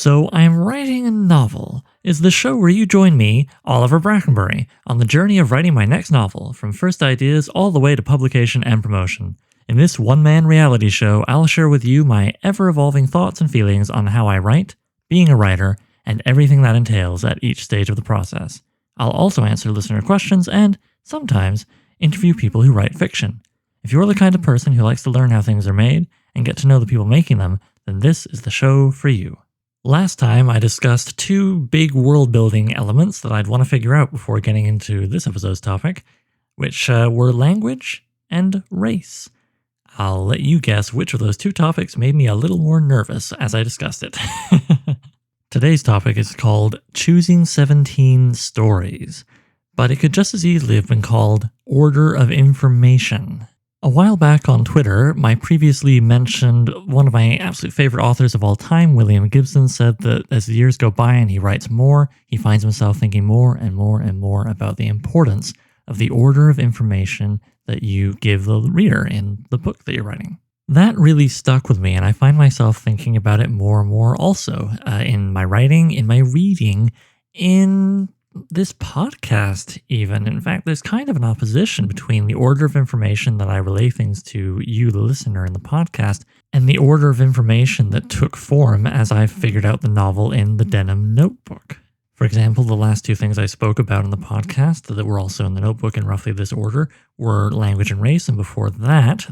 So I'm Writing a Novel is the show where you join me, Oliver Brackenbury, on the journey of writing my next novel, from first ideas all the way to publication and promotion. In this one-man reality show, I'll share with you my ever-evolving thoughts and feelings on how I write, being a writer, and everything that entails at each stage of the process. I'll also answer listener questions and, sometimes, interview people who write fiction. If you're the kind of person who likes to learn how things are made and get to know the people making them, then this is the show for you. Last time, I discussed two big world-building elements that I'd want to figure out before getting into this episode's topic, which were language and race. I'll let you guess which of those two topics made me a little more nervous as I discussed it. Today's topic is called Choosing 17 Stories, but it could just as easily have been called Order of Information. A while back on Twitter, my previously mentioned one of my absolute favorite authors of all time, William Gibson, said that as the years go by and he writes more, he finds himself thinking more and more and more about the importance of the order of information that you give the reader in the book that you're writing. That really stuck with me, and I find myself thinking about it more and more also in my writing, in my reading, in this podcast even. In fact, there's kind of an opposition between the order of information that I relay things to you, the listener, in the podcast, and the order of information that took form as I figured out the novel in the Denim Notebook. For example, the last two things I spoke about in the podcast that were also in the notebook in roughly this order were language and race, and before that,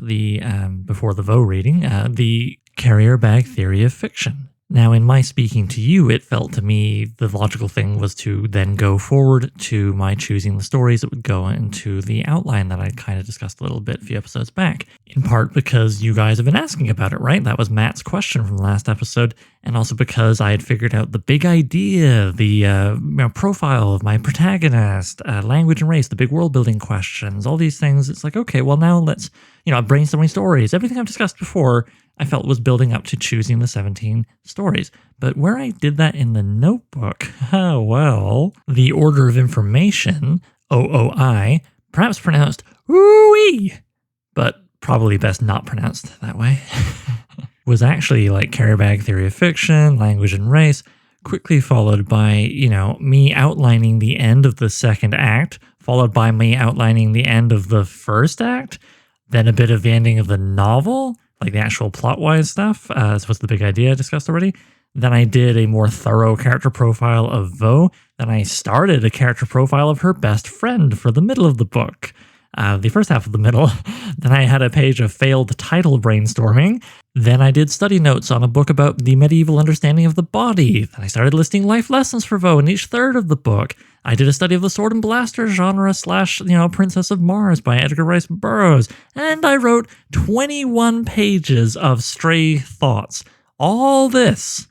before the Vaux reading, the carrier bag theory of fiction. Now, in my speaking to you, it felt to me the logical thing was to then go forward to my choosing the stories that would go into the outline that I kind of discussed a little bit a few episodes back, in part because you guys have been asking about it, right? That was Matt's question from the last episode, and also because I had figured out the big idea, the profile of my protagonist, language and race, the big world-building questions, all these things. It's like, okay, well now let's, brainstorming stories. Everything I've discussed before I felt was building up to choosing the 17 stories. But where I did that in the notebook, the order of information, OOI, perhaps pronounced ooh-wee, but probably best not pronounced that way, was actually like carrier bag theory of fiction, language and race, quickly followed by, me outlining the end of the second act, followed by me outlining the end of the first act, then a bit of the ending of the novel, like the actual plot-wise stuff, as was the big idea I discussed already. Then I did a more thorough character profile of Vaux. Then I started a character profile of her best friend for the middle of the book, the first half of the middle. Then I had a page of failed title brainstorming. Then I did study notes on a book about the medieval understanding of the body. Then I started listing life lessons for Vaux in each third of the book. I did a study of the sword and blaster genre / Princess of Mars by Edgar Rice Burroughs. And I wrote 21 pages of stray thoughts. All this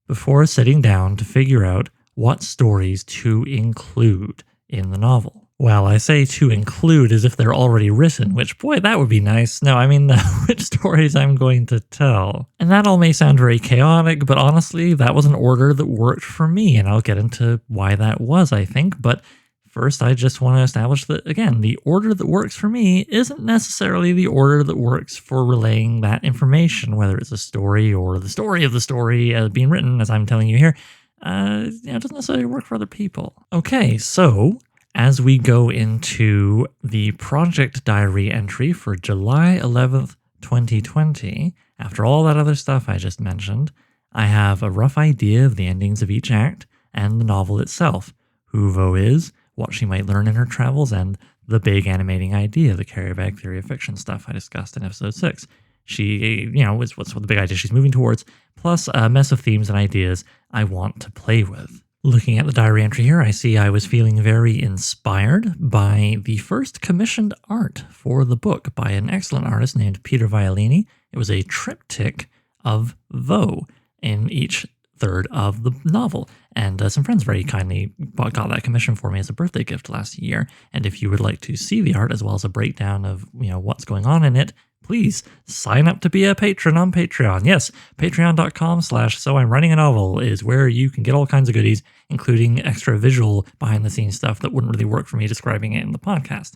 before sitting down to figure out what stories to include in the novel. Well, I say to include as if they're already written, which, boy, that would be nice. No, I mean, which stories I'm going to tell. And that all may sound very chaotic, but honestly, that was an order that worked for me, and I'll get into why that was, I think. But first, I just want to establish that, again, the order that works for me isn't necessarily the order that works for relaying that information, whether it's a story or the story of the story being written, as I'm telling you here. It doesn't necessarily work for other people. Okay, so as we go into the project diary entry for July 11th, 2020, after all that other stuff I just mentioned, I have a rough idea of the endings of each act and the novel itself, who Vaux is, what she might learn in her travels, and the big animating idea, the carrier bag theory of fiction stuff I discussed in episode 6. She, is what's the big idea she's moving towards, plus a mess of themes and ideas I want to play with. Looking at the diary entry here, I see I was feeling very inspired by the first commissioned art for the book by an excellent artist named Peter Violini. It was a triptych of Vaux in each third of the novel, and some friends very kindly got that commission for me as a birthday gift last year. And if you would like to see the art as well as a breakdown of what's going on in it, please sign up to be a patron on Patreon. Yes, patreon.com/soI'mWritingANovel is where you can get all kinds of goodies, including extra visual behind-the-scenes stuff that wouldn't really work for me describing it in the podcast.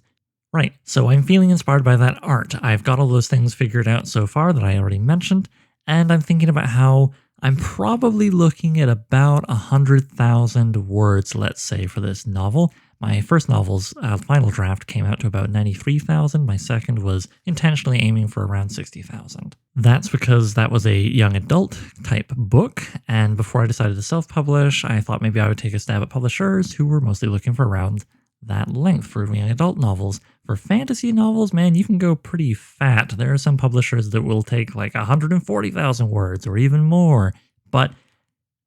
Right, so I'm feeling inspired by that art. I've got all those things figured out so far that I already mentioned, and I'm thinking about how I'm probably looking at about 100,000 words, let's say, for this novel. My first novel's final draft came out to about 93,000. My second was intentionally aiming for around 60,000. That's because that was a young adult type book, and before I decided to self-publish, I thought maybe I would take a stab at publishers who were mostly looking for around that length for young adult novels. For fantasy novels, man, you can go pretty fat. There are some publishers that will take like 140,000 words or even more, but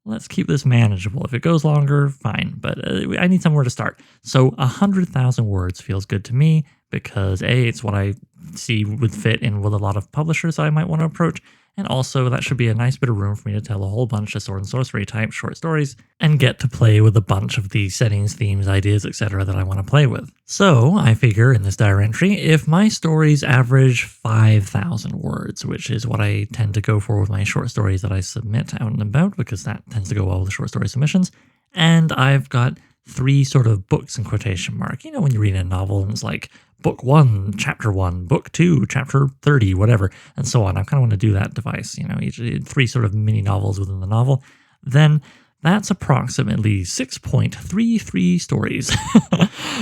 let's keep this manageable. If it goes longer, fine, but I need somewhere to start. So 100,000 words feels good to me because A, it's what I see would fit in with a lot of publishers I might want to approach, and also that should be a nice bit of room for me to tell a whole bunch of sword and sorcery type short stories and get to play with a bunch of the settings, themes, ideas, etc. that I want to play with. So I figure in this diary entry, if my stories average 5,000 words, which is what I tend to go for with my short stories that I submit out and about, because that tends to go well with the short story submissions, and I've got 3 sort of books in quotation mark. You know, when you read a novel and it's like book 1, chapter 1, book 2, chapter 30, whatever, and so on. I kind of want to do that device, you know, each 3 sort of mini novels within the novel. Then that's approximately 6.33 stories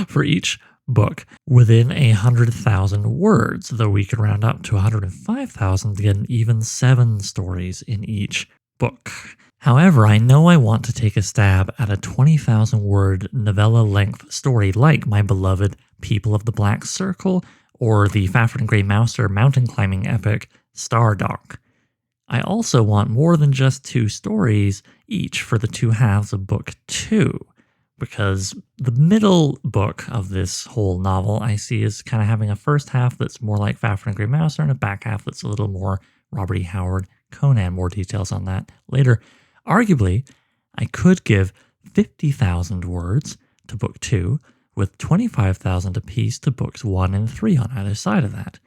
for each book within 100,000 words, though we could round up to 105,000 to get an even 7 stories in each book. However, I know I want to take a stab at a 20,000 word novella-length story like my beloved People of the Black Circle or the Fafhrd and Grey Mouser mountain climbing epic Stardock. I also want more than just 2 stories each for the 2 halves of book 2, because the middle book of this whole novel I see is kind of having a first half that's more like Fafhrd and Grey Mouser and a back half that's a little more Robert E. Howard, Conan. More details on that later. Arguably, I could give 50,000 words to book 2 with 25,000 apiece to books 1 and 3 on either side of that.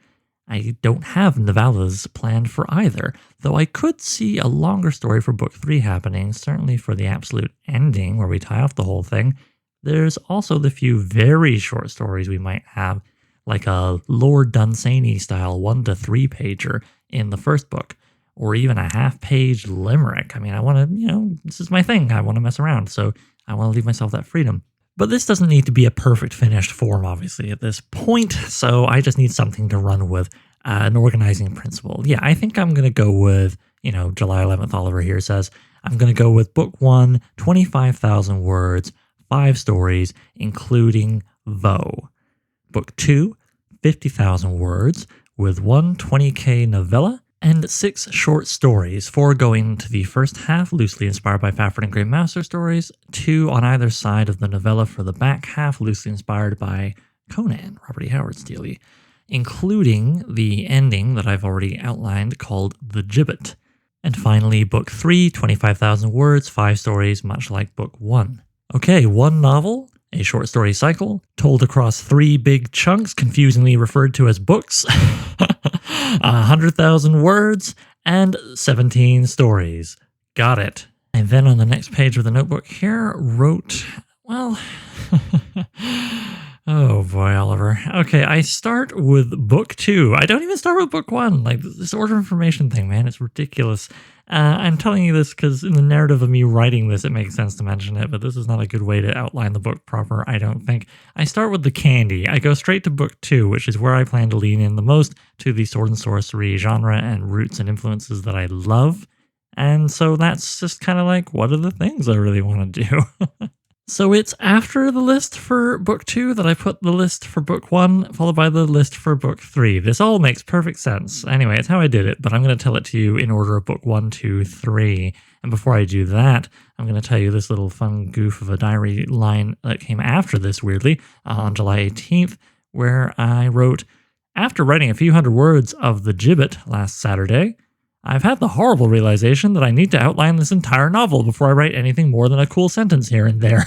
I don't have novellas planned for either, though I could see a longer story for book 3 happening, certainly for the absolute ending where we tie off the whole thing. There's also the few very short stories we might have, like a Lord Dunsany style 1 to 3 pager in the first book, or even a half-page limerick. I mean, I want to, this is my thing. I want to mess around, so I want to leave myself that freedom. But this doesn't need to be a perfect finished form, obviously, at this point, so I just need something to run with, an organizing principle. Yeah, I think I'm going to go with, July 11th, Oliver here says, I'm going to go with book 1, 25,000 words, 5 stories, including Vo. Book 2, 50,000 words, with 1 20k novella, and 6 short stories, 4 going to the first half, loosely inspired by Fafhrd and Grey Mouser stories, 2 on either side of the novella for the back half, loosely inspired by Conan, Robert E. Howard Steely, including the ending that I've already outlined called The Gibbet. And finally, book 3, 25,000 words, 5 stories, much like book 1. Okay, 1 novel, a short story cycle, told across 3 big chunks, confusingly referred to as books, 100,000 words, and 17 stories. Got it. And then on the next page of the notebook here, wrote, well, oh boy, Oliver. Okay, I start with book 2. I don't even start with book 1. Like, this order of information thing, man, it's ridiculous. I'm telling you this because in the narrative of me writing this, it makes sense to mention it, but this is not a good way to outline the book proper, I don't think. I start with the candy. I go straight to book 2, which is where I plan to lean in the most to the sword and sorcery genre and roots and influences that I love. And so that's just kind of like, what are the things I really want to do? So it's after the list for book 2 that I put the list for book 1, followed by the list for book 3. This all makes perfect sense. Anyway, it's how I did it, but I'm going to tell it to you in order of book 1, 2, 3. And before I do that, I'm going to tell you this little fun goof of a diary line that came after this, weirdly, on July 18th, where I wrote, after writing a few hundred words of The Gibbet last Saturday, I've had the horrible realization that I need to outline this entire novel before I write anything more than a cool sentence here and there.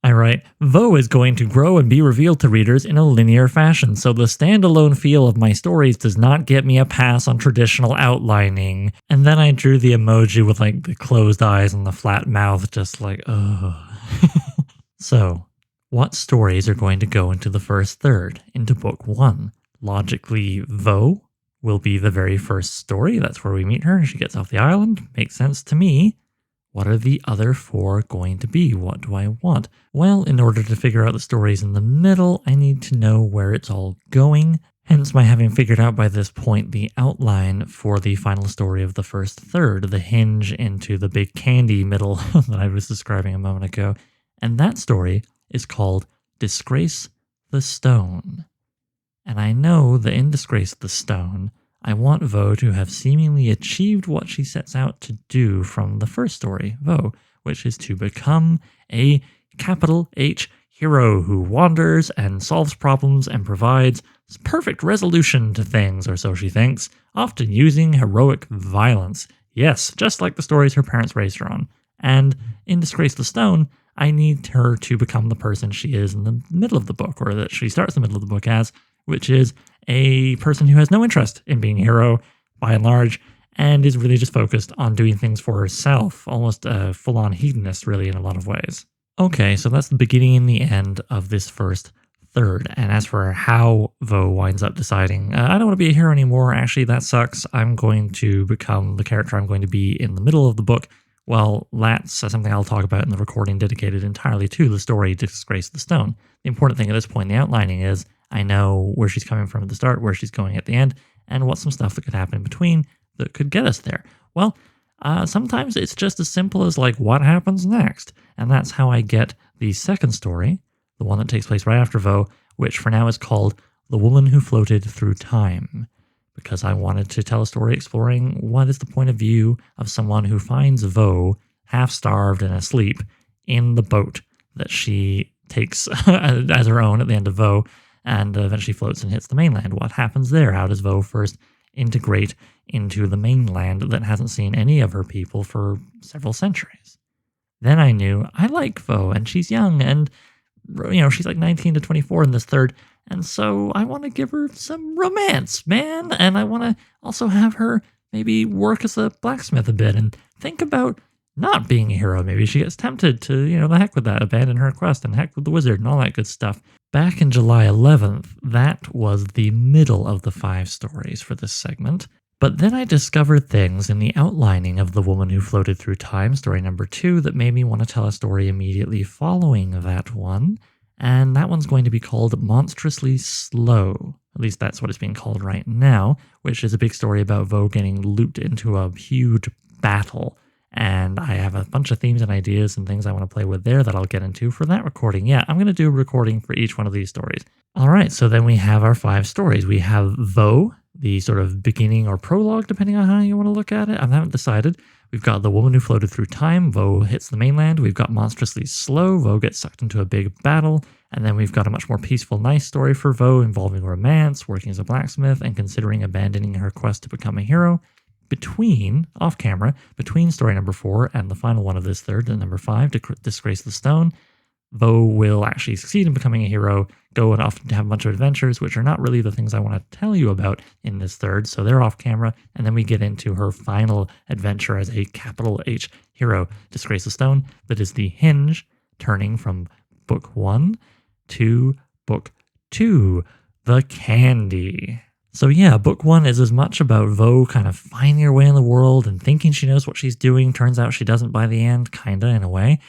I write, Vo is going to grow and be revealed to readers in a linear fashion, so the standalone feel of my stories does not get me a pass on traditional outlining. And then I drew the emoji with like the closed eyes and the flat mouth, just like, ugh. So, what stories are going to go into the first third, into book 1? Logically, Vo, will be the very first story. That's where we meet her. She gets off the island. Makes sense to me. What are the other 4 going to be? What do I want? Well, in order to figure out the stories in the middle, I need to know where it's all going. Hence my having figured out by this point the outline for the final story of the first third, the hinge into the big candy middle that I was describing a moment ago. And that story is called Disgrace the Stone. And I know that in Disgrace the Stone, I want Vo to have seemingly achieved what she sets out to do from the first story, Vo, which is to become a capital H hero who wanders and solves problems and provides perfect resolution to things, or so she thinks, often using heroic violence. Yes, just like the stories her parents raised her on. And in Disgrace the Stone, I need her to become the person she is in the middle of the book, or that she starts the middle of the book as, which is a person who has no interest in being a hero, by and large, and is really just focused on doing things for herself, almost a full-on hedonist, really, in a lot of ways. Okay, so that's the beginning and the end of this first third, and as for how Vo winds up deciding, I don't want to be a hero anymore, actually that sucks, I'm going to become the character I'm going to be in the middle of the book. Well, that's something I'll talk about in the recording dedicated entirely to the story Disgrace the Stone. The important thing at this point in the outlining is I know where she's coming from at the start, where she's going at the end, and what's some stuff that could happen in between that could get us there. Well, sometimes it's just as simple as like, what happens next? And that's how I get the second story, the one that takes place right after Vo, which for now is called The Woman Who Floated Through Time, because I wanted to tell a story exploring what is the point of view of someone who finds Vo half-starved and asleep in the boat that she takes as her own at the end of Vo, and eventually floats and hits the mainland. What happens there? How does Vo first integrate into the mainland that hasn't seen any of her people for several centuries? Then I knew I like Vo, and she's young, and she's like 19 to 24 in this third, and so I want to give her some romance, man, and I want to also have her maybe work as a blacksmith a bit and think about not being a hero. Maybe she gets tempted to, the heck with that, abandon her quest, and heck with the wizard and all that good stuff. Back in July 11th, that was the middle of the 5 stories for this segment. But then I discovered things in the outlining of The Woman Who Floated Through Time, story number 2, that made me want to tell a story immediately following that one. And that one's going to be called Monstrously Slow. At least that's what it's being called right now, which is a big story about Vo getting looped into a huge battle. And I have a bunch of themes and ideas and things I want to play with there that I'll get into for that recording. Yeah, I'm going to do a recording for each one of these stories. All right, so then we have our 5 stories. We have Vo, the sort of beginning or prologue, depending on how you want to look at it. I haven't decided. We've got The Woman Who Floated Through Time. Vo hits the mainland. We've got Monstrously Slow. Vo gets sucked into a big battle. And then we've got a much more peaceful, nice story for Vo involving romance, working as a blacksmith, and considering abandoning her quest to become a hero. Off camera, between story number 4 and the final one of this third, and number 5, Disgrace the Stone, Vo will actually succeed in becoming a hero, go and often have a bunch of adventures, which are not really the things I want to tell you about in this third, so they're off camera, and then we get into her final adventure as a capital H hero, Disgrace the Stone, that is the hinge, turning from book 1 to book 2, The Candy. So yeah, book 1 is as much about Vo kind of finding her way in the world and thinking she knows what she's doing, turns out she doesn't by the end, kinda in a way,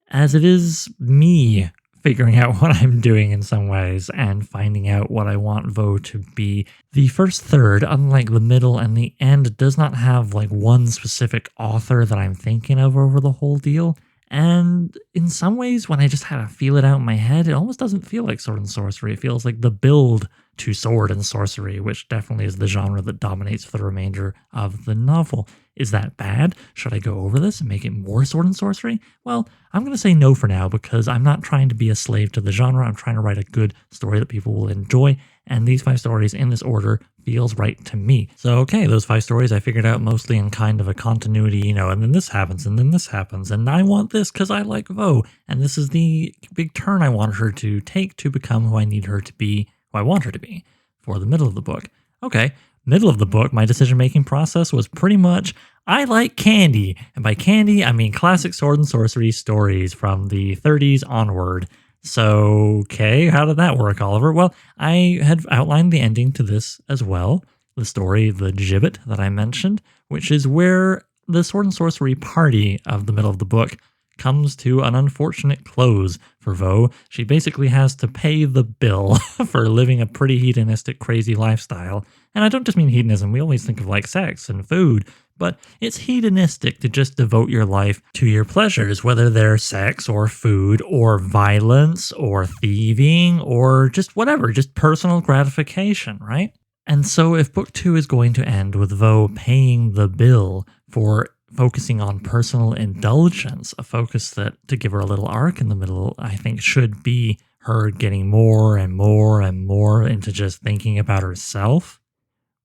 as it is me figuring out what I'm doing in some ways and finding out what I want Vo to be. The first third, unlike the middle and the end, does not have like one specific author that I'm thinking of over the whole deal. And in some ways, when I just had to feel it out in my head, it almost doesn't feel like sword and sorcery. It feels like the build to sword and sorcery, which definitely is the genre that dominates for the remainder of the novel. Is that bad? Should I go over this and make it more sword and sorcery? Well, I'm going to say no for now because I'm not trying to be a slave to the genre. I'm trying to write a good story that people will enjoy, and these 5 stories in this order feels right to me. So, okay, those 5 stories I figured out mostly in kind of a continuity, and then this happens, and then this happens, and I want this because I like Vo, and this is the big turn I want her to take to become who I need her to be, who I want her to be, for the middle of the book. Okay, middle of the book, my decision-making process was pretty much, I like candy, and by candy, I mean classic sword and sorcery stories from the 30s onward. So, okay, how did that work, Oliver? Well, I had outlined the ending to this as well, the story The Gibbet that I mentioned, which is where the sword and sorcery party of the middle of the book comes to an unfortunate close for Vo. She basically has to pay the bill for living a pretty hedonistic, crazy lifestyle. And I don't just mean hedonism, we always think of like sex and food, but it's hedonistic to just devote your life to your pleasures, whether they're sex or food or violence or thieving or just whatever, just personal gratification, right? And so if book 2 is going to end with Vo paying the bill for focusing on personal indulgence, a focus that, to give her a little arc in the middle, I think should be her getting more and more and more into just thinking about herself,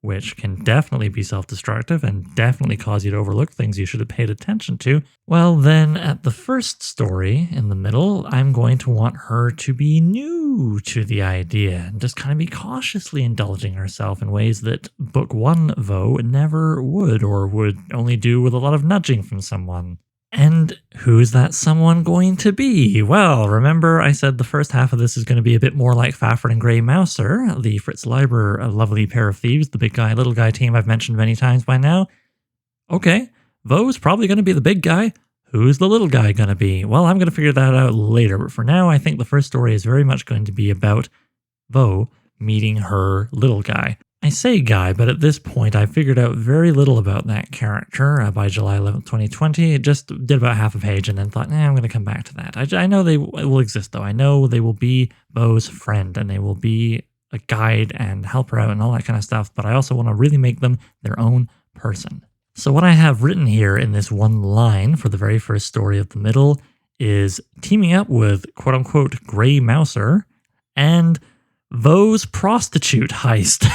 which can definitely be self-destructive and definitely cause you to overlook things you should have paid attention to, well then at the first story in the middle, I'm going to want her to be new to the idea and just kind of be cautiously indulging herself in ways that book 1 Vo never would or would only do with a lot of nudging from someone. And who's that someone going to be? Well, remember I said the first half of this is going to be a bit more like Fafhrd and Grey Mouser, the Fritz Leiber, a lovely pair of thieves, the big guy, little guy team I've mentioned many times by now. Okay, Vo's probably going to be the big guy. Who's the little guy going to be? Well, I'm going to figure that out later, but for now I think the first story is very much going to be about Vo meeting her little guy. I say guy, but at this point I figured out very little about that character by July 11th, 2020. It just did about half a page and then thought, I'm going to come back to that. I know they will exist, though. I know they will be Vo's friend and they will be a guide and help her out and all that kind of stuff, but I also want to really make them their own person. So what I have written here in this one line for the very first story of the middle is teaming up with quote-unquote Grey Mouser and Vo's prostitute heist.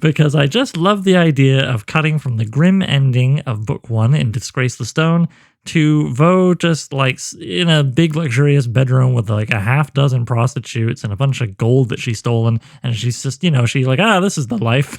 Because I just love the idea of cutting from the grim ending of book 1 in Disgrace the Stone to Vo just like in a big luxurious bedroom with like a half dozen prostitutes and a bunch of gold that she's stolen, and she's just, she's like, this is the life.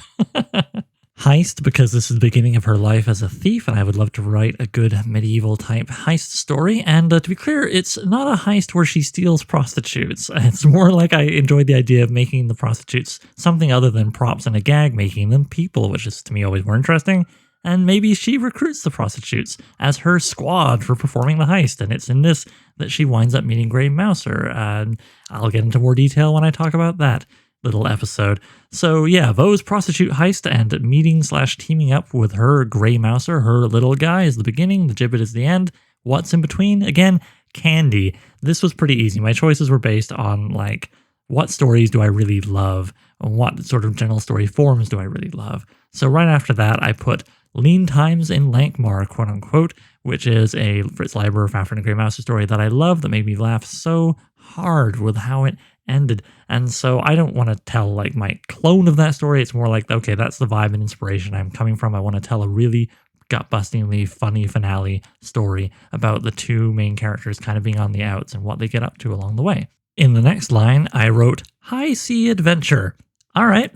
Heist, because this is the beginning of her life as a thief, and I would love to write a good medieval type heist story. And to be clear, it's not a heist where she steals prostitutes. It's more like I enjoyed the idea of making the prostitutes something other than props and a gag, making them people, which is to me always more interesting. And maybe she recruits the prostitutes as her squad for performing the heist, and it's in this that she winds up meeting Grey Mouser, and I'll get into more detail when I talk about that little episode. So yeah, Vo's prostitute heist and meeting/teaming up with her Grey Mouser, her little guy, is the beginning, the Gibbet is the end. What's in between? Again, candy. This was pretty easy. My choices were based on like, what stories do I really love? And what sort of general story forms do I really love? So right after that, I put Lean Times in Lankmar, quote unquote, which is a Fritz Leiber, Fafhrd and Grey Mouser story that I love, that made me laugh so hard with how it ended. And so I don't want to tell like my clone of that story. It's more like, okay, that's the vibe and inspiration I'm coming from. I want to tell a really gut-bustingly funny finale story about the two main characters kind of being on the outs and what they get up to along the way. In the next line, I wrote High Sea Adventure. All right.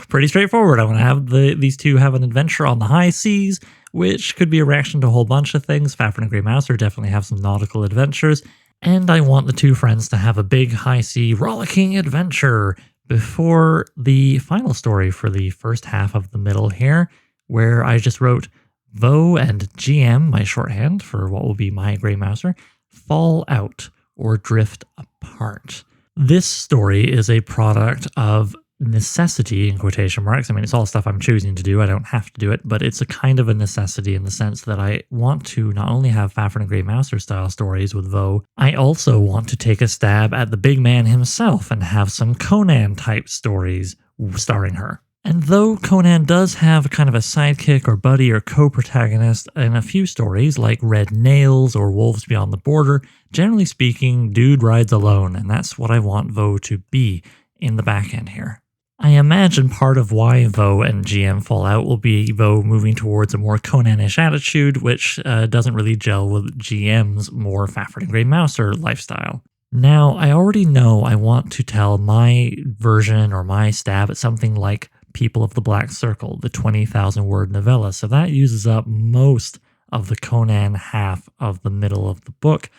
Pretty straightforward. I want to have these two have an adventure on the high seas, which could be a reaction to a whole bunch of things. Fafhrd and Grey Mouser definitely have some nautical adventures. And I want the two friends to have a big high sea rollicking adventure before the final story for the first half of the middle here, where I just wrote Vo and GM, my shorthand for what will be my Grey Mouser, fall out or drift apart. This story is a product of necessity, in quotation marks. I mean, it's all stuff I'm choosing to do. I don't have to do it, but it's a kind of a necessity in the sense that I want to not only have Fafhrd and Grey Mouser style stories with Vo, I also want to take a stab at the big man himself and have some Conan type stories starring her. And though Conan does have kind of a sidekick or buddy or co-protagonist in a few stories like Red Nails or Wolves Beyond the Border, generally speaking, dude rides alone, and that's what I want Vo to be in the back end here. I imagine part of why Vo and GM fall out will be Vo moving towards a more Conan-ish attitude, which doesn't really gel with GM's more Fafhrd and Grey Mouser lifestyle. Now, I already know I want to tell my version or my stab at something like People of the Black Circle, the 20,000 word novella, so that uses up most of the Conan half of the middle of the book,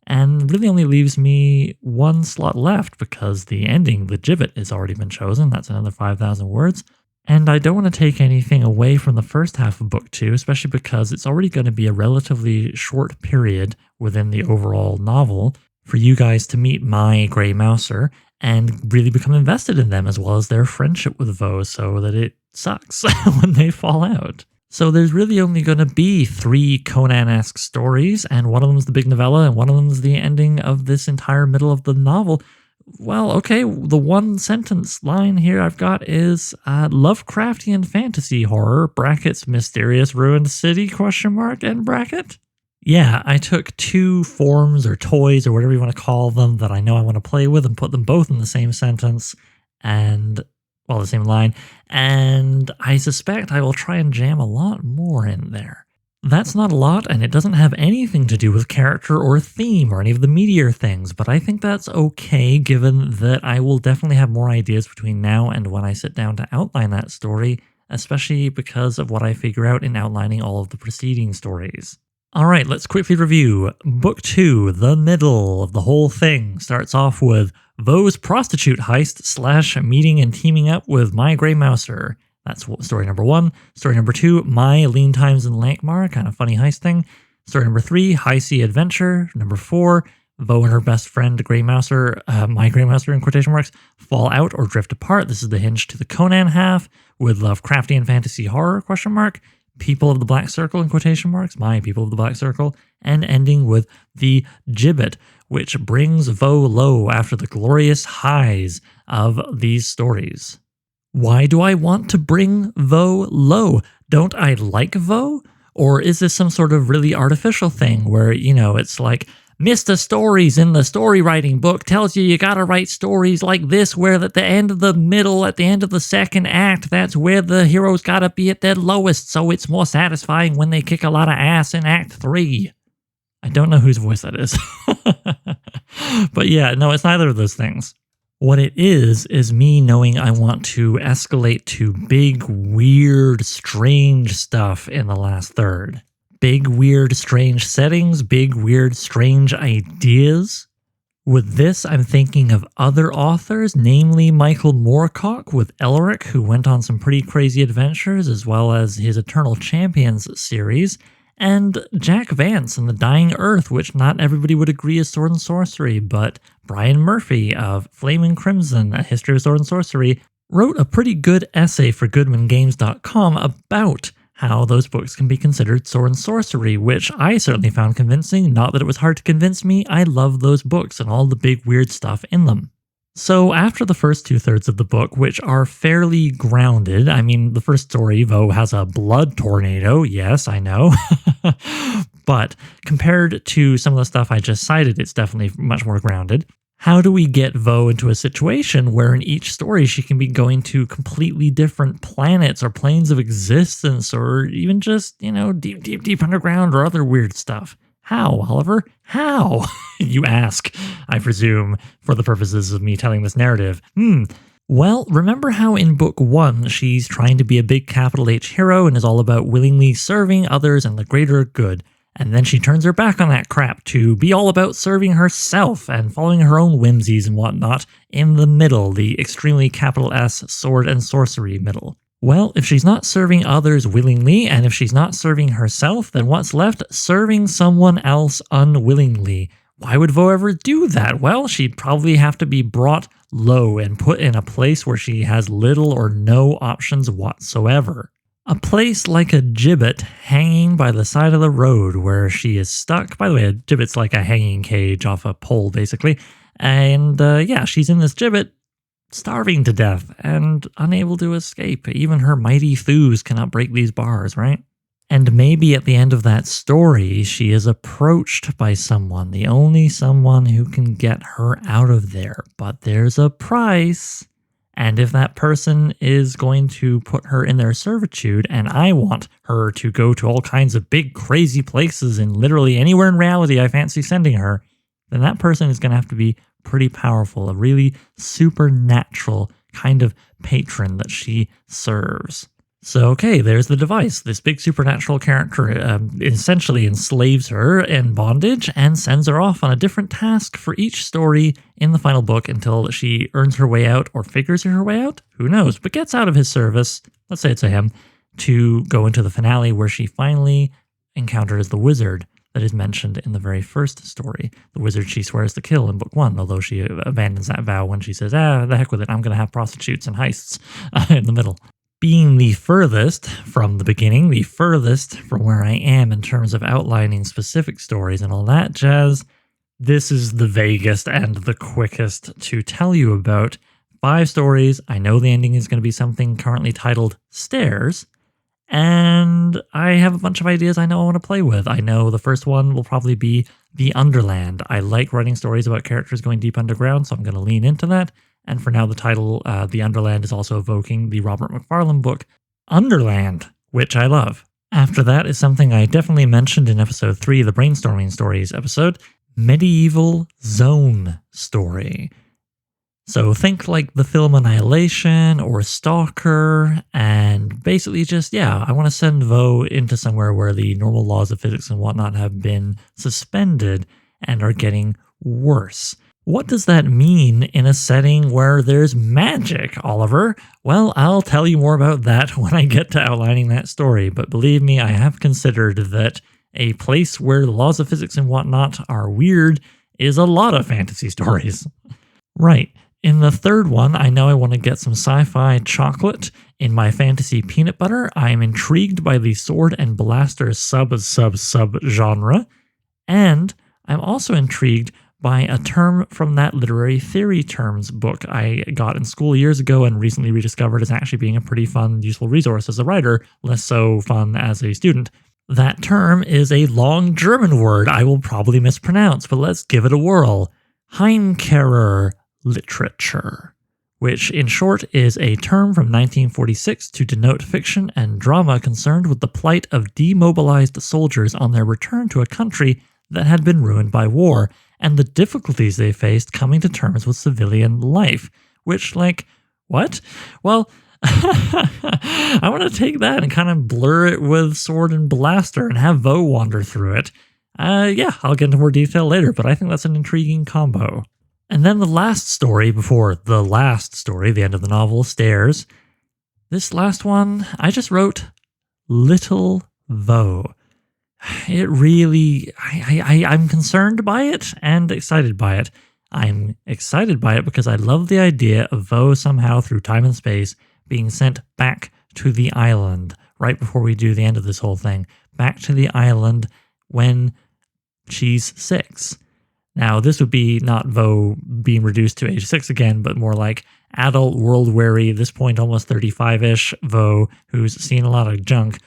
and really only leaves me one slot left because the ending, the gibbet, has already been chosen. That's another 5,000 words. And I don't want to take anything away from the first half of book 2, especially because it's already going to be a relatively short period within the overall novel for you guys to meet my Grey Mouser and really become invested in them, as well as their friendship with Vo, so that it sucks when they fall out. So there's really only going to be 3 Conan-esque stories, and one of them is the big novella, and one of them is the ending of this entire middle of the novel. Well, okay, the one sentence line here I've got is Lovecraftian fantasy horror, brackets, mysterious ruined city, question mark, end bracket. Yeah, I took 2 forms or toys or whatever you want to call them that I know I want to play with and put them both in the same sentence and, well, the same line, and I suspect I will try and jam a lot more in there. That's not a lot, and it doesn't have anything to do with character or theme or any of the meatier things, but I think that's okay given that I will definitely have more ideas between now and when I sit down to outline that story, especially because of what I figure out in outlining all of the preceding stories. Alright, let's quickly review. Book 2, the middle of the whole thing, starts off with Vo's prostitute heist / meeting and teaming up with my Grey Mouser. That's story number 1. Story number 2, my lean times in Lankmar, kind of funny heist thing. Story number 3, high sea adventure. Number 4, Vo and her best friend Grey Mouser, my Grey Mouser in quotation marks, fall out or drift apart. This is the hinge to the Conan half with Lovecraftian fantasy horror question mark. People of the Black Circle in quotation marks, my people of the Black Circle, and ending with the gibbet, which brings Vo low after the glorious highs of these stories. Why do I want to bring Vo low? Don't I like Vo? Or is this some sort of really artificial thing where, it's like, Mr. Stories in the story writing book tells you gotta write stories like this where at the end of the middle, at the end of the second act, that's where the heroes gotta be at their lowest, so it's more satisfying when they kick a lot of ass in Act 3. I don't know whose voice that is. But yeah, no, it's neither of those things. What it is me knowing I want to escalate to big, weird, strange stuff in the last third. Big, weird, strange settings, big, weird, strange ideas. With this, I'm thinking of other authors, namely Michael Moorcock with Elric, who went on some pretty crazy adventures, as well as his Eternal Champions series, and Jack Vance and The Dying Earth, which not everybody would agree is sword and sorcery, but Brian Murphy of Flaming Crimson, A History of Sword and Sorcery, wrote a pretty good essay for GoodmanGames.com about how those books can be considered sword and sorcery, which I certainly found convincing. Not that it was hard to convince me, I love those books and all the big weird stuff in them. So after the first 2/3 of the book, which are fairly grounded, I mean, the first story, Vo has a blood tornado, yes, I know, but compared to some of the stuff I just cited, it's definitely much more grounded. How do we get Vo into a situation where in each story she can be going to completely different planets or planes of existence or even just, deep, deep, deep underground or other weird stuff? How, Oliver? How? You ask, I presume, for the purposes of me telling this narrative. Well, remember how in book 1 she's trying to be a big capital H hero and is all about willingly serving others and the greater good. And then she turns her back on that crap to be all about serving herself and following her own whimsies and whatnot in the middle, the extremely capital S sword and sorcery middle. Well, if she's not serving others willingly, and if she's not serving herself, then what's left? Serving someone else unwillingly. Why would Vo ever do that? Well, she'd probably have to be brought low and put in a place where she has little or no options whatsoever. A place like a gibbet hanging by the side of the road where she is stuck. By the way, a gibbet's like a hanging cage off a pole, basically. And she's in this gibbet, starving to death and unable to escape. Even her mighty thews cannot break these bars, right? And maybe at the end of that story, she is approached by someone, the only someone who can get her out of there. But there's a price. And if that person is going to put her in their servitude, and I want her to go to all kinds of big, crazy places and literally anywhere in reality I fancy sending her, then that person is going to have to be pretty powerful, a really supernatural kind of patron that she serves. So, okay, there's the device. This big supernatural character essentially enslaves her in bondage and sends her off on a different task for each story in the final book until she earns her way out or figures her way out. Who knows? But gets out of his service, let's say it's a him, to go into the finale where she finally encounters the wizard that is mentioned in the very first story. The wizard she swears to kill in book 1, although she abandons that vow when she says, the heck with it, I'm going to have prostitutes and heists in the middle. Being the furthest from the beginning, the furthest from where I am in terms of outlining specific stories and all that jazz, this is the vaguest and the quickest to tell you about. 5 stories. I know the ending is going to be something currently titled Stairs, and I have a bunch of ideas I know I want to play with. I know the first one will probably be The Underland. I like writing stories about characters going deep underground, so I'm going to lean into that. And for now, the title, The Underland, is also evoking the Robert McFarlane book, Underland, which I love. After that is something I definitely mentioned in episode 3, the Brainstorming Stories episode, Medieval Zone Story. So think like the film Annihilation or Stalker, and basically just, I want to send Vo into somewhere where the normal laws of physics and whatnot have been suspended and are getting worse. What does that mean in a setting where there's magic, Oliver? Well, I'll tell you more about that when I get to outlining that story, but believe me, I have considered that a place where the laws of physics and whatnot are weird is a lot of fantasy stories. Right. In the third one, I know I want to get some sci-fi chocolate in my fantasy peanut butter. I am intrigued by the sword and blaster sub-genre, and I'm also intrigued by a term from that literary theory terms book I got in school years ago and recently rediscovered as actually being a pretty fun, useful resource as a writer, less so fun as a student. That term is a long German word I will probably mispronounce, but let's give it a whirl. Heimkehrer literature, which in short is a term from 1946 to denote fiction and drama concerned with the plight of demobilized soldiers on their return to a country that had been ruined by war, and the difficulties they faced coming to terms with civilian life. Which, what? Well, I want to take that and kind of blur it with sword and blaster and have Vo wander through it. I'll get into more detail later, but I think that's an intriguing combo. And then the last story before the last story, the end of the novel, Stairs. This last one, I just wrote Little Vo. It really, I'm concerned by it and excited by it. I'm excited by it because I love the idea of Vo somehow through time and space being sent back to the island right before we do the end of this whole thing. Back to the island when she's 6. Now, this would be not Vo being reduced to age 6 again, but more like adult, world-weary, this point almost 35-ish Vo, who's seen a lot of junk,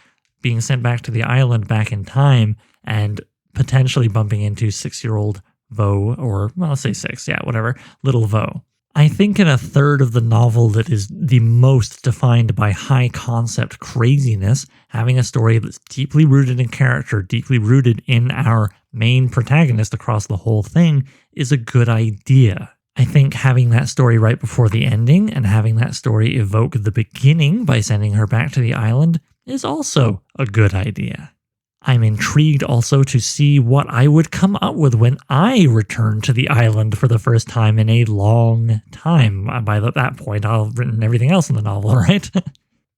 being sent back to the island back in time and potentially bumping into 6-year-old Vo, or, well, let's say 6, whatever, little Vo. I think in a third of the novel that is the most defined by high concept craziness, having a story that's deeply rooted in character, deeply rooted in our main protagonist across the whole thing is a good idea. I think having that story right before the ending and having that story evoke the beginning by sending her back to the island is also a good idea. I'm intrigued also to see what I would come up with when I return to the island for the first time in a long time. By that point, I'll have written everything else in the novel, right?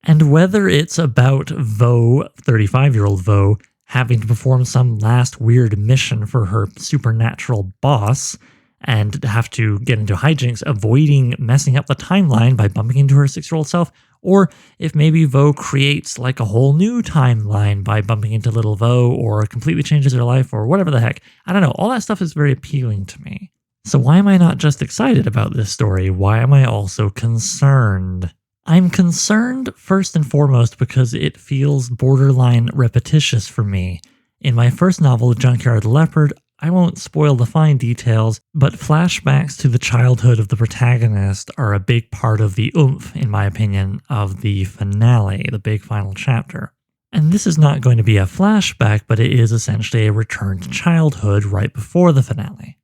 And whether it's about Vo, 35-year-old Vo, having to perform some last weird mission for her supernatural boss and have to get into hijinks, avoiding messing up the timeline by bumping into her 6-year-old self, or if maybe Vo creates like a whole new timeline by bumping into little Vo, or completely changes her life, or whatever the heck. I don't know. All that stuff is very appealing to me. So why am I not just excited about this story? Why am I also concerned? I'm concerned first and foremost because it feels borderline repetitious for me. In my first novel, Junkyard Leopard, I won't spoil the fine details, but flashbacks to the childhood of the protagonist are a big part of the oomph, in my opinion, of the finale, the big final chapter. And this is not going to be a flashback, but it is essentially a return to childhood right before the finale.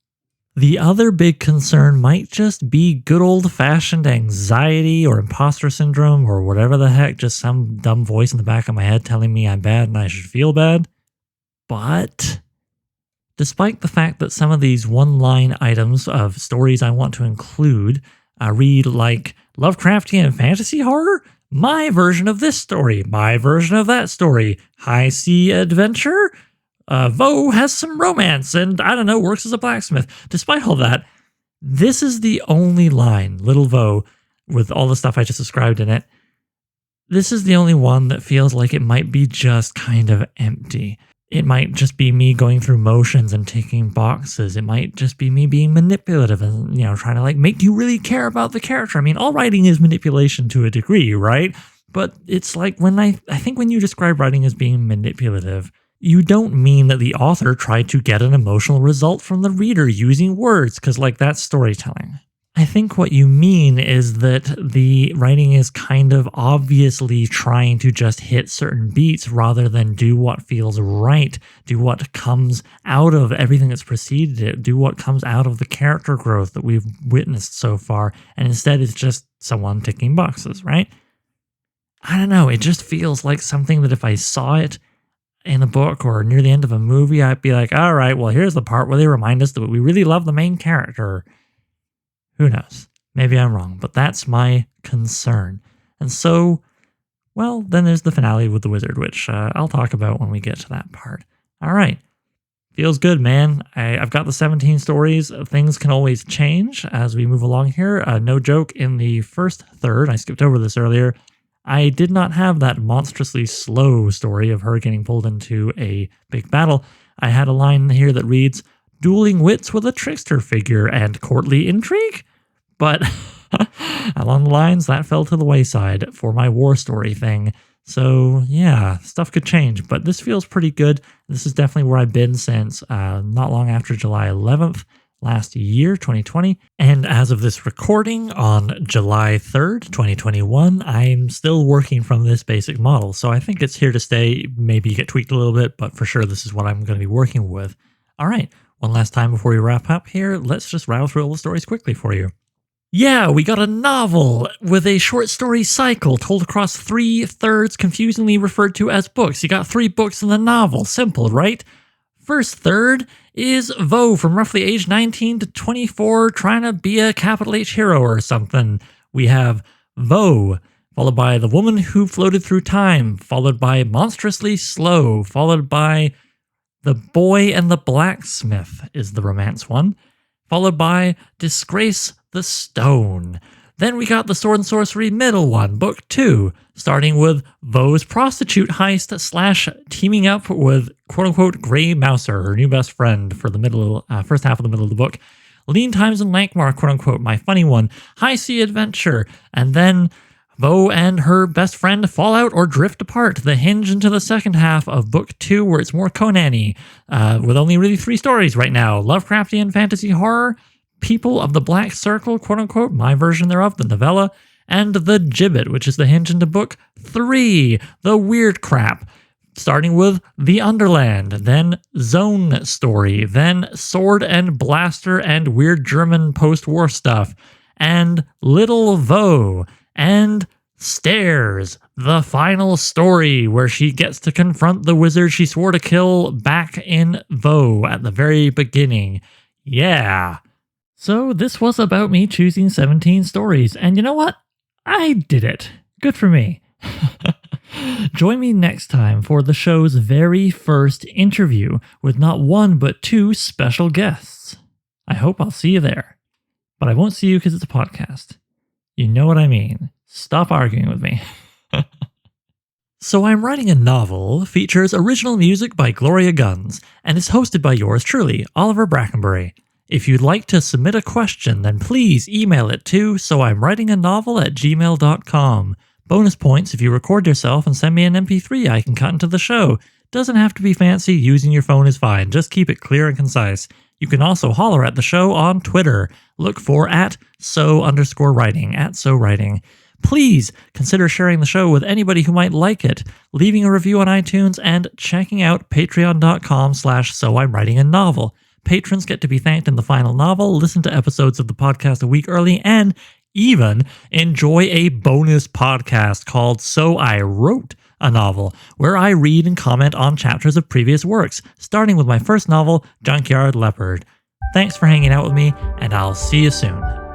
The other big concern might just be good old-fashioned anxiety or imposter syndrome or whatever the heck, just some dumb voice in the back of my head telling me I'm bad and I should feel bad. But despite the fact that some of these one-line items of stories I want to include read like Lovecraftian fantasy horror, my version of this story, my version of that story, high sea adventure, Vo has some romance and, I don't know, works as a blacksmith. Despite all that, this is the only line, Little Vo, with all the stuff I just described in it, this is the only one that feels like it might be just kind of empty. It might just be me going through motions and ticking boxes. It might just be me being manipulative and, trying to make you really care about the character. I mean, all writing is manipulation to a degree, right? But it's like when I think when you describe writing as being manipulative, you don't mean that the author tried to get an emotional result from the reader using words, because that's storytelling. I think what you mean is that the writing is kind of obviously trying to just hit certain beats rather than do what feels right, do what comes out of everything that's preceded it, do what comes out of the character growth that we've witnessed so far, and instead it's just someone ticking boxes, right? I don't know, it just feels like something that if I saw it in a book or near the end of a movie, I'd be like, all right, well, here's the part where they remind us that we really love the main character. Who knows? Maybe I'm wrong, but that's my concern. And so, well, then there's the finale with the wizard, which I'll talk about when we get to that part. All right. Feels good, man. I've got the 17 stories. Things can always change as we move along here. No joke, in the first third, I skipped over this earlier, I did not have that monstrously slow story of her getting pulled into a big battle. I had a line here that reads, dueling wits with a trickster figure and courtly intrigue? But along the lines, that fell to the wayside for my war story thing. So yeah, stuff could change, but this feels pretty good. This is definitely where I've been since not long after July 11th. Last year, 2020, and as of this recording on July 3rd, 2021, I'm still working from this basic model, so I think it's here to stay, maybe get tweaked a little bit, but for sure this is what I'm going to be working with. Alright, one last time before we wrap up here, let's just rattle through all the stories quickly for you. Yeah, we got a novel with a short story cycle told across 3 thirds confusingly referred to as books. You got 3 books in the novel, simple, right? First third is Vo from roughly age 19 to 24 trying to be a capital H hero or something. We have Vo, followed by The Woman Who Floated Through Time, followed by Monstrously Slow, followed by The Boy and the Blacksmith is the romance one, followed by Disgrace the Stone. Then we got the Sword and Sorcery middle one, book 2, starting with Vo's prostitute heist / teaming up with quote-unquote Grey Mouser, her new best friend for the first half of the middle of the book. Lean Times in Lankmar, quote-unquote, my funny one, High Sea Adventure, and then Vo and her best friend fall out or drift apart, the hinge into the second half of book 2 where it's more Conan-y, with only really 3 stories right now, Lovecraftian fantasy horror, People of the Black Circle, quote-unquote, my version thereof, the novella, and The Gibbet, which is the hinge into book 3, the weird crap, starting with The Underland, then Zone Story, then Sword and Blaster and weird German post-war stuff, and Little Vo, and Stairs, the final story where she gets to confront the wizard she swore to kill back in Vo at the very beginning. Yeah. So this was about me choosing 17 stories, and you know what? I did it. Good for me. Join me next time for the show's very first interview with not 1 but 2 special guests. I hope I'll see you there. But I won't see you because it's a podcast. You know what I mean. Stop arguing with me. So I'm writing a novel, features original music by Gloria Guns, and is hosted by yours truly, Oliver Brackenbury. If you'd like to submit a question, then please email it to soimwritinganovel@gmail.com. Bonus points if you record yourself and send me an MP3 I can cut into the show. Doesn't have to be fancy, using your phone is fine, just keep it clear and concise. You can also holler at the show on Twitter. Look for @so_writing, @so_writing. Please consider sharing the show with anybody who might like it, leaving a review on iTunes, and checking out patreon.com/soimwritinganovel. Patrons get to be thanked in the final novel, listen to episodes of the podcast a week early, and even enjoy a bonus podcast called So I Wrote a Novel, where I read and comment on chapters of previous works, starting with my first novel, Junkyard Leopard. Thanks for hanging out with me, and I'll see you soon.